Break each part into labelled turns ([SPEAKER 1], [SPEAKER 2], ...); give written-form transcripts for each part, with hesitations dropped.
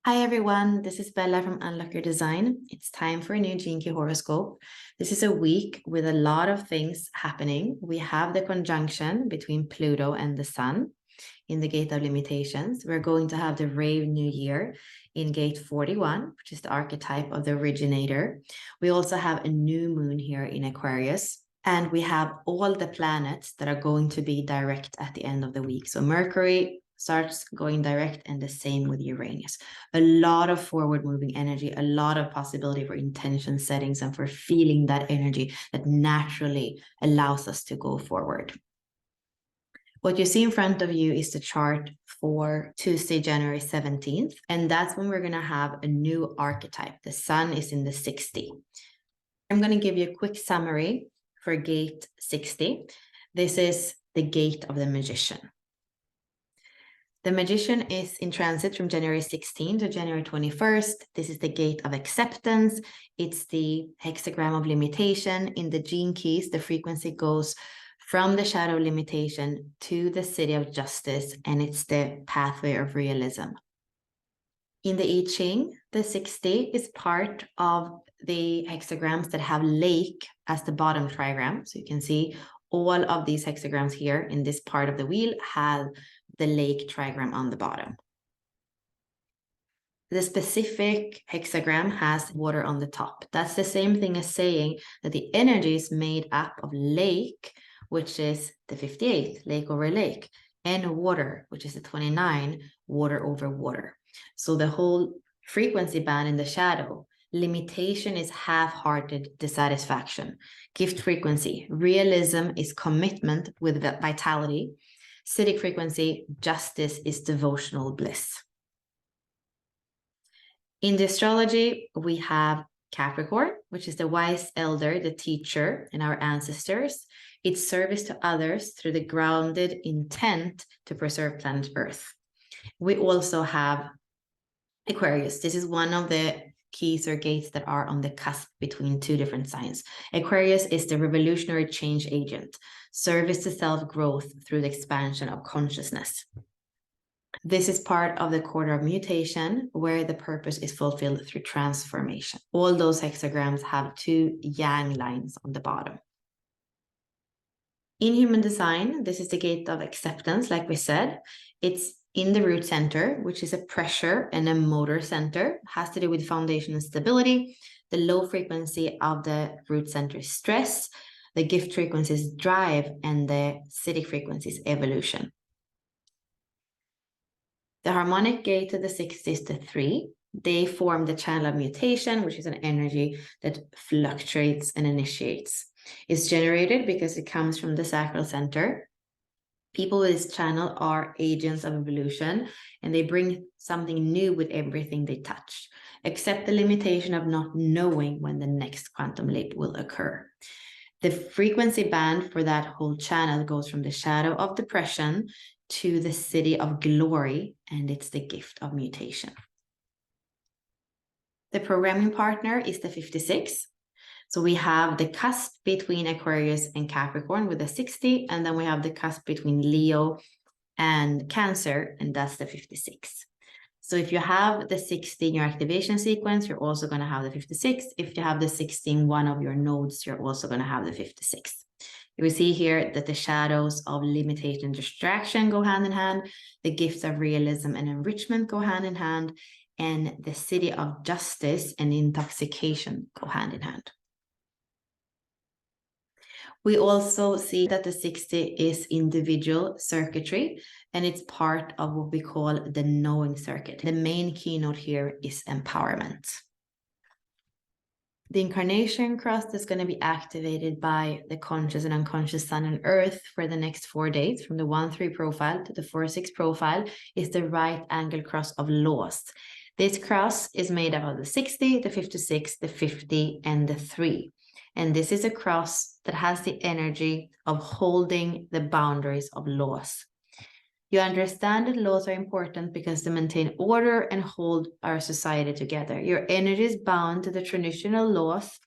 [SPEAKER 1] Hi everyone, this is Bella from Unlock Your Design. It's time for a new Gene Key Horoscope. This is a week with a lot of things happening. We have the conjunction between Pluto and the Sun in the Gate of Limitations. We're going to have the Rave New Year in Gate 41, which is the archetype of the originator. We also have a new moon here in Aquarius. And we have all the planets that are going to be direct at the end of the week. So Mercury starts going direct, and the same with Uranus. A lot of forward moving energy, a lot of possibility for intention settings and for feeling that energy that naturally allows us to go forward. What you see in front of you is the chart for Tuesday, January 17th. And that's when we're going to have a new archetype. The Sun is in the 60. I'm going to give you a quick summary for Gate 60. This is the Gate of the Magician. The Magician is in transit from January 16 to January 21st. This is the gate of acceptance. It's the hexagram of limitation. In the gene keys, the frequency goes from the shadow of limitation to the city of justice, and it's the pathway of realism. In the I Ching, the 60 is part of the hexagrams that have lake as the bottom trigram. So you can see all of these hexagrams here in this part of the wheel have the lake trigram on the bottom. The specific hexagram has water on the top. That's the same thing as saying that the energy is made up of lake, which is the 58th, lake over lake, and water, which is the 29, water over water. So the whole frequency band in the shadow, limitation is half-hearted dissatisfaction. Gift frequency, realism is commitment with vitality. Citic frequency, justice is devotional bliss. In the astrology, we have Capricorn, which is the wise elder, the teacher, and our ancestors. It's service to others through the grounded intent to preserve planet Earth. We also have Aquarius. This is one of the keys or gates that are on the cusp between two different signs. Aquarius is the revolutionary change agent, service to self-growth through the expansion of consciousness. This is part of the quarter of mutation, where the purpose is fulfilled through transformation. All those hexagrams have two yang lines on the bottom. In human design, this is the gate of acceptance, like we said. It's in the root center, which is a pressure and a motor center, has to do with foundation and stability. The low frequency of the root center is stress. The gift frequency is drive, and the citic frequency is evolution. The harmonic gate to the 60 is the 3. They form the channel of mutation, which is an energy that fluctuates and initiates. It's generated because it comes from the sacral center. People with this channel are agents of evolution, and they bring something new with everything they touch. Accept the limitation of not knowing when the next quantum leap will occur. The frequency band for that whole channel goes from the shadow of depression to the city of glory, and it's the gift of mutation. The programming partner is the 56. So we have the cusp between Aquarius and Capricorn with the 60, and then we have the cusp between Leo and Cancer, and that's the 56. So if you have the 60 in your activation sequence, you're also going to have the 56. If you have the 60 in one of your nodes, you're also going to have the 56. You will see here that the shadows of limitation and distraction go hand in hand. The gifts of realism and enrichment go hand in hand. And the city of justice and intoxication go hand in hand. We also see that the 60 is individual circuitry, and it's part of what we call the knowing circuit. The main keynote here is empowerment. The incarnation cross is going to be activated by the conscious and unconscious Sun and Earth for the next 4 days. From the 1-3 profile to the 4-6 profile is the right angle cross of laws. This cross is made up of the 60, the 56, the 50, and the 3. And this is a cross that has the energy of holding the boundaries of laws. You understand that laws are important because they maintain order and hold our society together. Your energy is bound to the traditional laws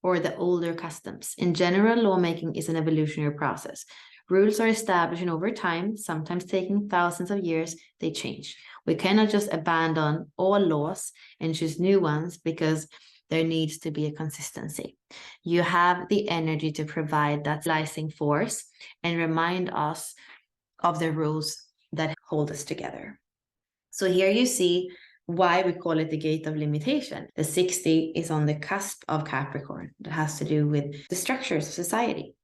[SPEAKER 1] or the older customs. In general, lawmaking is an evolutionary process. Rules are established and over time, sometimes taking thousands of years, they change. We cannot just abandon all laws and choose new ones, because there needs to be a consistency. You have the energy to provide that stabilizing force and remind us of the rules that hold us together. So here you see why we call it the gate of limitation. The 60 is on the cusp of Capricorn. That has to do with the structures of society.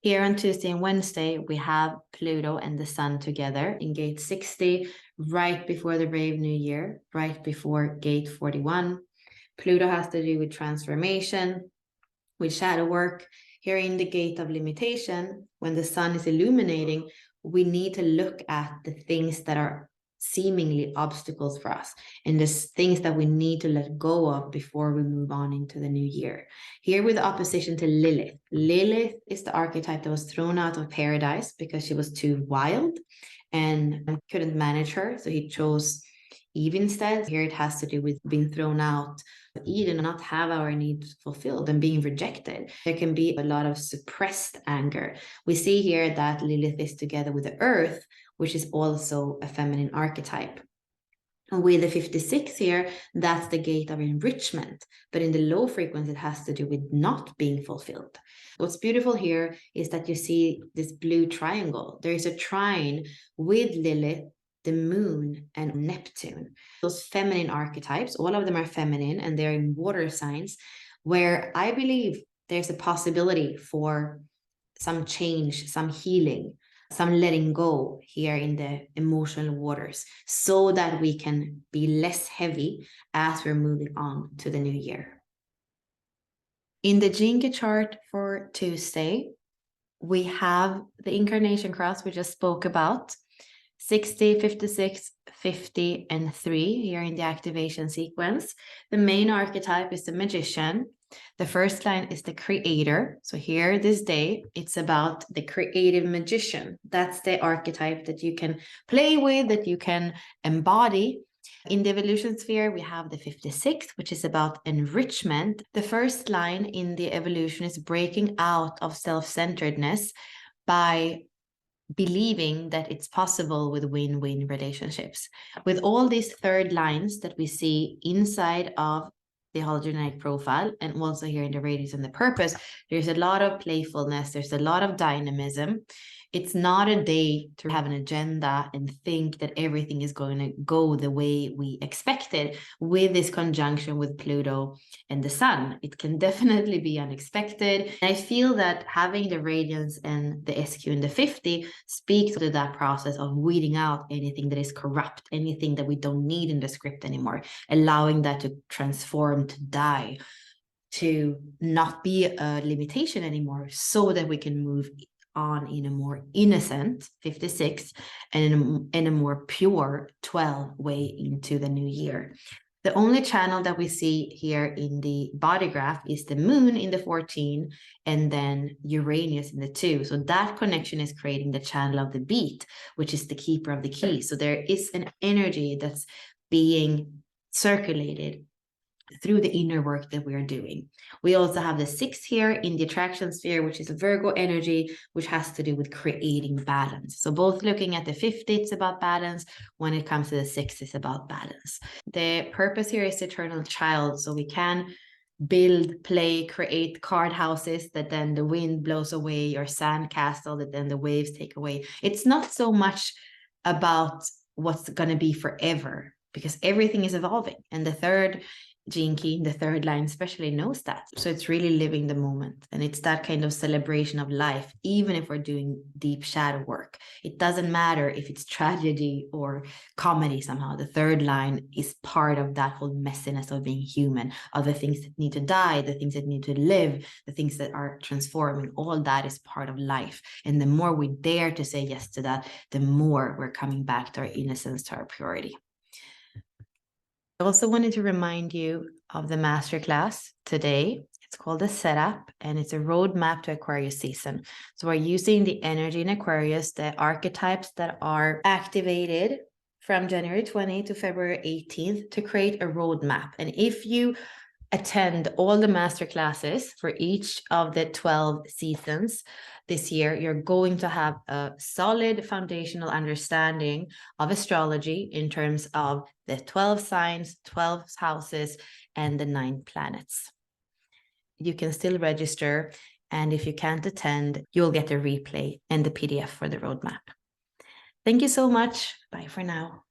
[SPEAKER 1] Here on Tuesday and Wednesday, we have Pluto and the Sun together in gate 60, right before the Rave New Year, right before gate 41. Pluto has to do with transformation, with shadow work. Here in the gate of limitation, when the Sun is illuminating, we need to look at the things that are seemingly obstacles for us, and the things that we need to let go of before we move on into the new year. Here with opposition to Lilith. Lilith is the archetype that was thrown out of paradise because she was too wild and couldn't manage her, so he chose Eve instead. Here it has to do with being thrown out Eden and not have our needs fulfilled and being rejected. There can be a lot of suppressed anger. We see here that Lilith is together with the Earth, which is also a feminine archetype. And with the 56 here, that's the gate of enrichment. But in the low frequency, it has to do with not being fulfilled. What's beautiful here is that you see this blue triangle. There is a trine with Lilith, the moon, and Neptune. Those feminine archetypes, all of them are feminine, and they're in water signs, where I believe there's a possibility for some change, some healing, some letting go here in the emotional waters, so that we can be less heavy as we're moving on to the new year. In the Gene Key chart for Tuesday, we have the incarnation cross we just spoke about. 60, 56, 50, and 3 here in the activation sequence. The main archetype is the magician. The first line is the creator. So here this day, it's about the creative magician. That's the archetype that you can play with, that you can embody. In the evolution sphere, we have the 56, which is about enrichment. The first line in the evolution is breaking out of self-centeredness by believing that it's possible with win-win relationships. With all these third lines that we see inside of the hologenetic profile, and also here in the radius and the purpose, there's a lot of playfulness, there's a lot of dynamism. It's not a day to have an agenda and think that everything is going to go the way we expected. With this conjunction with Pluto and the Sun, it can definitely be unexpected. And I feel that having the radiance and the SQ in the 50 speaks to that process of weeding out anything that is corrupt, anything that we don't need in the script anymore, allowing that to transform, to die, to not be a limitation anymore, so that we can move on in a more innocent 56 and in a more pure 12 way into the new year. The only channel that we see here in the body graph is the moon in the 14 and then Uranus in the 2. So that connection is creating the channel of the beat, which is the keeper of the key. So there is an energy that's being circulated through the inner work that we are doing. We also have the 6 here in the attraction sphere, which is a Virgo energy, which has to do with creating balance. So both looking at the 50, it's about balance. When it comes to the 6, it's about balance. The purpose here is eternal child. So we can build, play, create card houses that then the wind blows away, or sand castle that then the waves take away. It's not so much about what's going to be forever, because everything is evolving. And the third Gene Key, the third line especially, knows that. So it's really living the moment. And it's that kind of celebration of life, even if we're doing deep shadow work. It doesn't matter if it's tragedy or comedy somehow. The third line is part of that whole messiness of being human, of the things that need to die, the things that need to live, the things that are transforming. All that is part of life. And the more we dare to say yes to that, the more we're coming back to our innocence, to our purity. I also wanted to remind you of the masterclass today. It's called the Setup, and it's a roadmap to Aquarius season. So we're using the energy in Aquarius, the archetypes that are activated from January 20 to February 18th to create a roadmap. And if you attend all the masterclasses for each of the 12 seasons, this year, you're going to have a solid foundational understanding of astrology in terms of the 12 signs, 12 houses, and the 9 planets. You can still register, and if you can't attend, you'll get a replay and the PDF for the roadmap. Thank you so much. Bye for now.